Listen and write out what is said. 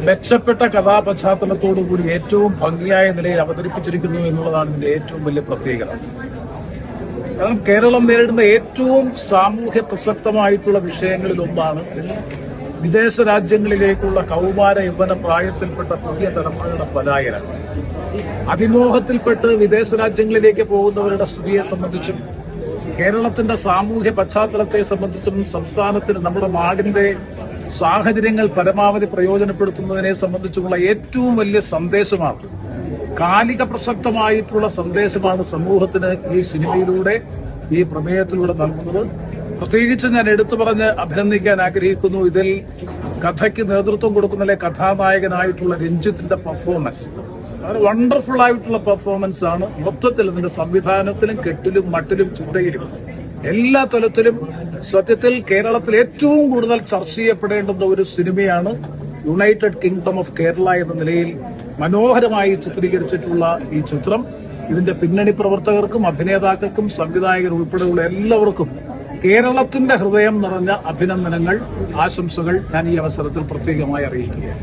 മെച്ചപ്പെട്ട കഥാപശ്ചാത്തലത്തോടുകൂടി ഏറ്റവും ഭംഗിയായ നിലയിൽ അവതരിപ്പിച്ചിരിക്കുന്നു എന്നുള്ളതാണ് ഇതിന്റെ ഏറ്റവും വലിയ പ്രത്യേകത. കാരണം കേരളം നേരിടുന്ന ഏറ്റവും സാമൂഹ്യ പ്രസക്തമായിട്ടുള്ള വിഷയങ്ങളിൽ ഒന്നാണ് വിദേശ രാജ്യങ്ങളിലേക്കുള്ള കൗമാര യൗവന പ്രായത്തിൽപ്പെട്ട പുതിയ തലമുറയുടെ പലായനം. അതിമോഹത്തിൽപ്പെട്ട് വിദേശ രാജ്യങ്ങളിലേക്ക് പോകുന്നവരുടെ സ്ഥിതിയെ സംബന്ധിച്ചും കേരളത്തിന്റെ സാമൂഹ്യ പശ്ചാത്തലത്തെ സംബന്ധിച്ചും സംസ്ഥാനത്തിന് നമ്മുടെ നാടിന്റെ സാഹചര്യങ്ങൾ പരമാവധി പ്രയോജനപ്പെടുത്തുന്നതിനെ സംബന്ധിച്ചുള്ള ഏറ്റവും വലിയ സന്ദേശമാണ്, കാലിക പ്രസക്തമായിട്ടുള്ള സന്ദേശമാണ് സമൂഹത്തിന് ഈ സിനിമയിലൂടെ, ഈ പ്രമേയത്തിലൂടെ നൽകുന്നത്. പ്രത്യേകിച്ച് ഞാൻ എടുത്തു പറഞ്ഞ് അഭിനന്ദിക്കാൻ ആഗ്രഹിക്കുന്നു, ഇതിൽ കഥയ്ക്ക് നേതൃത്വം കൊടുക്കുന്ന കഥാനായകനായിട്ടുള്ള രഞ്ജിത്തിന്റെ പെർഫോമൻസ് വളരെ വണ്ടർഫുൾ ആയിട്ടുള്ള പെർഫോമൻസ് ആണ്. മൊത്തത്തിൽ ഇതിന്റെ സംവിധാനത്തിലും കെട്ടിലും മട്ടിലും ചിന്തയിലും എല്ലാ തലത്തിലും സത്യത്തിൽ കേരളത്തിൽ ഏറ്റവും കൂടുതൽ ചർച്ച ചെയ്യപ്പെടേണ്ടുന്ന ഒരു സിനിമയാണ് യുണൈറ്റഡ് കിങ്ഡം ഓഫ് കേരള എന്ന നിലയിൽ മനോഹരമായി ചിത്രീകരിച്ചിട്ടുള്ള ഈ ചിത്രം. ഇതിന്റെ പിന്നണി പ്രവർത്തകർക്കും അഭിനേതാക്കൾക്കും സംവിധായകർ ഉൾപ്പെടെയുള്ള എല്ലാവർക്കും കേരളത്തിന്റെ ഹൃദയം നിറഞ്ഞ അഭിനന്ദനങ്ങൾ, ആശംസകൾ ഞാൻ ഈ അവസരത്തിൽ പ്രത്യേകമായി അറിയിക്കുകയാണ്.